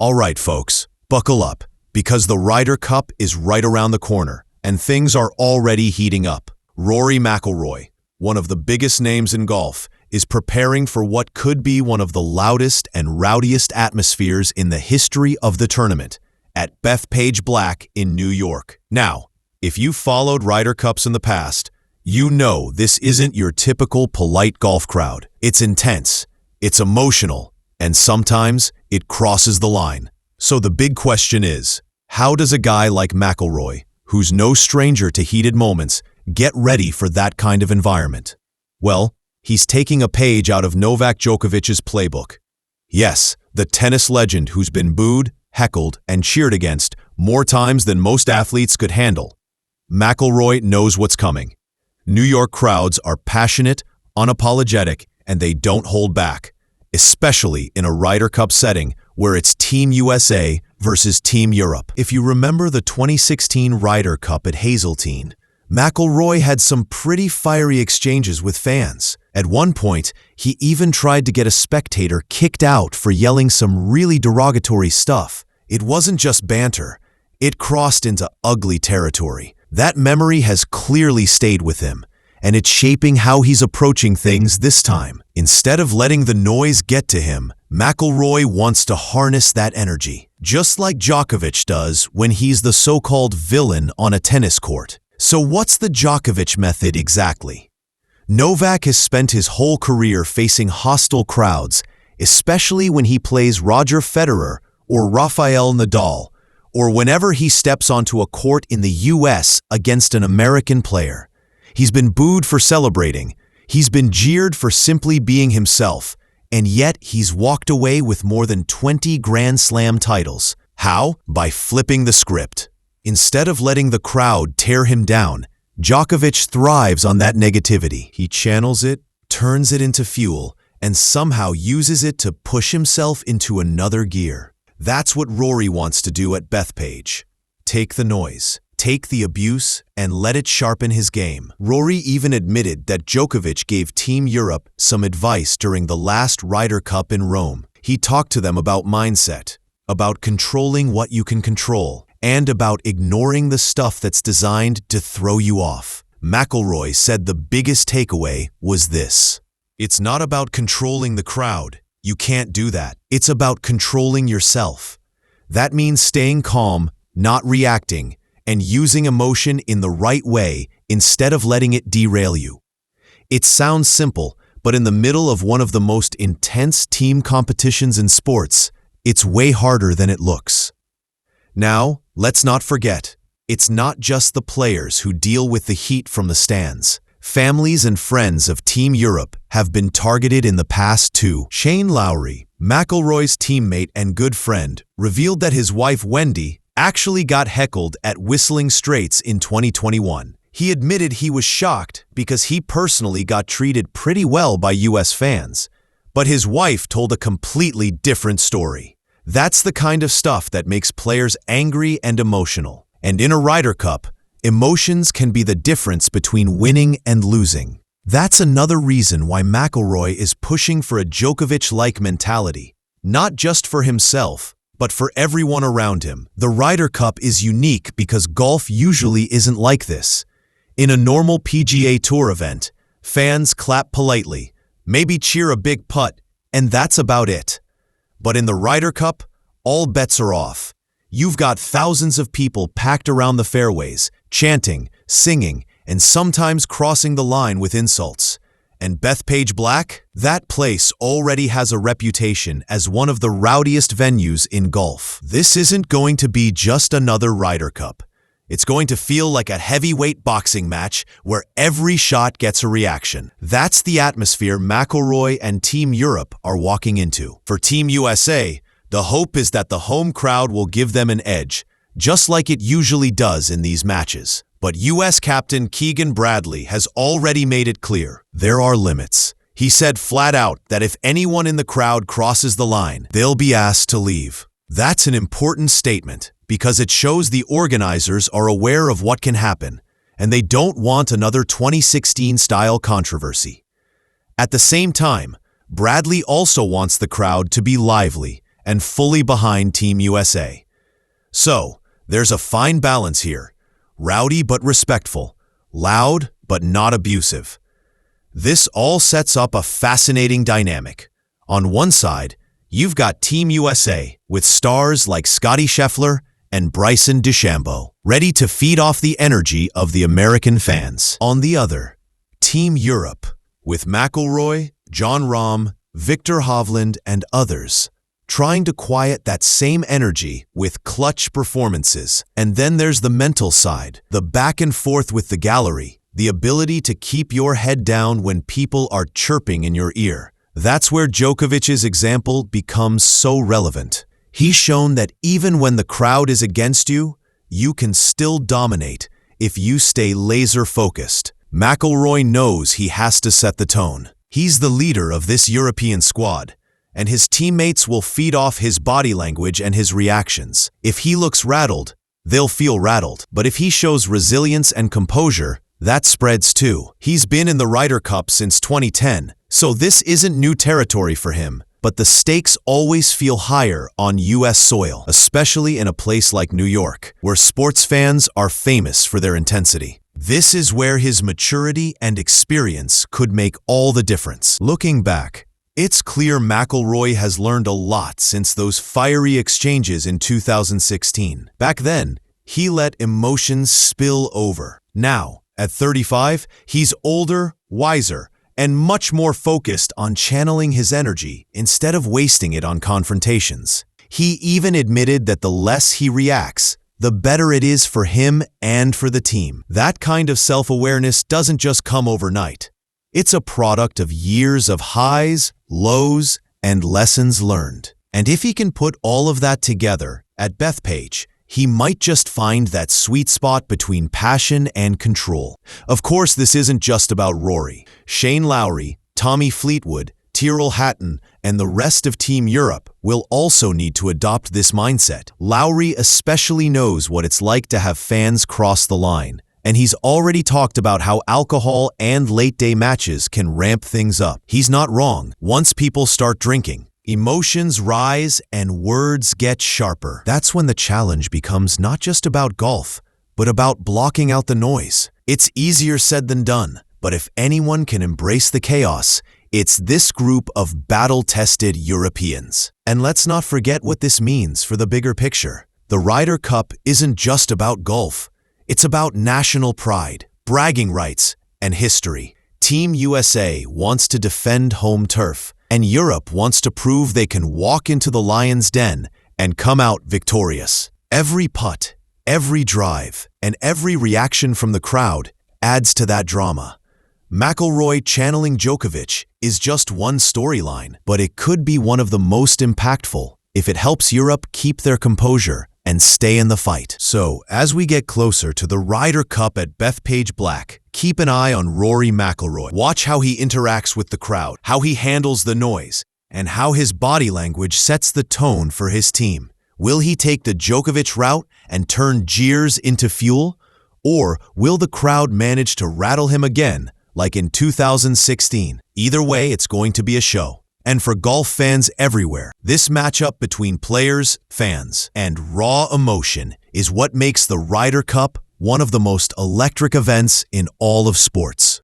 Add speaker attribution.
Speaker 1: All right, folks, buckle up, because the Ryder Cup is right around the corner, and things are already heating up. Rory McIlroy, one of the biggest names in golf, is preparing for what could be one of the loudest and rowdiest atmospheres in the history of the tournament, at Bethpage Black in New York. Now, if you've followed Ryder Cups in the past, you know this isn't your typical polite golf crowd. It's intense, it's emotional, and sometimes it crosses the line. So the big question is, how does a guy like McIlroy, who's no stranger to heated moments, get ready for that kind of environment? Well, he's taking a page out of Novak Djokovic's playbook. Yes, the tennis legend who's been booed, heckled, and cheered against more times than most athletes could handle. McIlroy knows what's coming. New York crowds are passionate, unapologetic, and they don't hold back, especially in a Ryder Cup setting where it's Team USA versus Team Europe. If you remember the 2016 Ryder Cup at Hazeltine, McIlroy had some pretty fiery exchanges with fans. At one point, he even tried to get a spectator kicked out for yelling some really derogatory stuff. It wasn't just banter, it crossed into ugly territory. That memory has clearly stayed with him, and it's shaping how he's approaching things this time. Instead of letting the noise get to him, McIlroy wants to harness that energy, just like Djokovic does when he's the so-called villain on a tennis court. So what's the Djokovic method exactly? Novak has spent his whole career facing hostile crowds, especially when he plays Roger Federer or Rafael Nadal, or whenever he steps onto a court in the US against an American player. He's been booed for celebrating, he's been jeered for simply being himself, and yet he's walked away with more than 20 Grand Slam titles. How? By flipping the script. Instead of letting the crowd tear him down, Djokovic thrives on that negativity. He channels it, turns it into fuel, and somehow uses it to push himself into another gear. That's what Rory wants to do at Bethpage. Take the noise, take the abuse, and let it sharpen his game. Rory even admitted that Djokovic gave Team Europe some advice during the last Ryder Cup in Rome. He talked to them about mindset, about controlling what you can control, and about ignoring the stuff that's designed to throw you off. McIlroy said the biggest takeaway was this: it's not about controlling the crowd. You can't do that. It's about controlling yourself. That means staying calm, not reacting, and using emotion in the right way instead of letting it derail you. It sounds simple, but in the middle of one of the most intense team competitions in sports, it's way harder than it looks. Now, let's not forget, it's not just the players who deal with the heat from the stands. Families and friends of Team Europe have been targeted in the past too. Shane Lowry, McIlroy's teammate and good friend, revealed that his wife Wendy actually got heckled at Whistling Straits in 2021. He admitted he was shocked because he personally got treated pretty well by US fans, but his wife told a completely different story. That's the kind of stuff that makes players angry and emotional. And in a Ryder Cup, emotions can be the difference between winning and losing. That's another reason why McIlroy is pushing for a Djokovic-like mentality, not just for himself, but for everyone around him. The Ryder Cup is unique because golf usually isn't like this. In a normal PGA Tour event, fans clap politely, maybe cheer a big putt, and that's about it. But in the Ryder Cup, all bets are off. You've got thousands of people packed around the fairways, chanting, singing, and sometimes crossing the line with insults. And Bethpage Black? That place already has a reputation as one of the rowdiest venues in golf. This isn't going to be just another Ryder Cup. It's going to feel like a heavyweight boxing match where every shot gets a reaction. That's the atmosphere McIlroy and Team Europe are walking into. For Team USA, the hope is that the home crowd will give them an edge, just like it usually does in these matches. But US captain Keegan Bradley has already made it clear, there are limits. He said flat out that if anyone in the crowd crosses the line, they'll be asked to leave. That's an important statement because it shows the organizers are aware of what can happen, and they don't want another 2016 style controversy. At the same time, Bradley also wants the crowd to be lively and fully behind Team USA. So, there's a fine balance here. Rowdy but respectful, loud but not abusive. This all sets up a fascinating dynamic. On one side, you've got Team USA with stars like Scottie Scheffler and Bryson DeChambeau, ready to feed off the energy of the American fans. On the other, Team Europe with McIlroy, Jon Rahm, Viktor Hovland, and others, trying to quiet that same energy with clutch performances. And then there's the mental side, the back and forth with the gallery, the ability to keep your head down when people are chirping in your ear. That's where Djokovic's example becomes so relevant. He's shown that even when the crowd is against you, you can still dominate if you stay laser-focused. McIlroy knows he has to set the tone. He's the leader of this European squad, and his teammates will feed off his body language and his reactions. If he looks rattled, they'll feel rattled. But if he shows resilience and composure, that spreads too. He's been in the Ryder Cup since 2010, so this isn't new territory for him. But the stakes always feel higher on US soil, especially in a place like New York, where sports fans are famous for their intensity. This is where his maturity and experience could make all the difference. Looking back, it's clear McIlroy has learned a lot since those fiery exchanges in 2016. Back then, he let emotions spill over. Now, at 35, he's older, wiser, and much more focused on channeling his energy instead of wasting it on confrontations. He even admitted that the less he reacts, the better it is for him and for the team. That kind of self-awareness doesn't just come overnight. It's a product of years of highs, lows, and lessons learned. And if he can put all of that together at Bethpage, he might just find that sweet spot between passion and control. Of course, this isn't just about Rory. Shane Lowry, Tommy Fleetwood, Tyrrell Hatton, and the rest of Team Europe will also need to adopt this mindset. Lowry especially knows what it's like to have fans cross the line, and he's already talked about how alcohol and late-day matches can ramp things up. He's not wrong. Once people start drinking, emotions rise and words get sharper. That's when the challenge becomes not just about golf, but about blocking out the noise. It's easier said than done, but if anyone can embrace the chaos, it's this group of battle-tested Europeans. And let's not forget what this means for the bigger picture. The Ryder Cup isn't just about golf. It's about national pride, bragging rights, and history. Team USA wants to defend home turf, and Europe wants to prove they can walk into the lion's den and come out victorious. Every putt, every drive, and every reaction from the crowd adds to that drama. McIlroy channeling Djokovic is just one storyline, but it could be one of the most impactful if it helps Europe keep their composure and stay in the fight. So, as we get closer to the Ryder Cup at Bethpage Black, keep an eye on Rory McIlroy. Watch how he interacts with the crowd, how he handles the noise, and how his body language sets the tone for his team. Will he take the Djokovic route and turn jeers into fuel? Or will the crowd manage to rattle him again, like in 2016? Either way, it's going to be a show. And for golf fans everywhere, this matchup between players, fans, and raw emotion is what makes the Ryder Cup one of the most electric events in all of sports.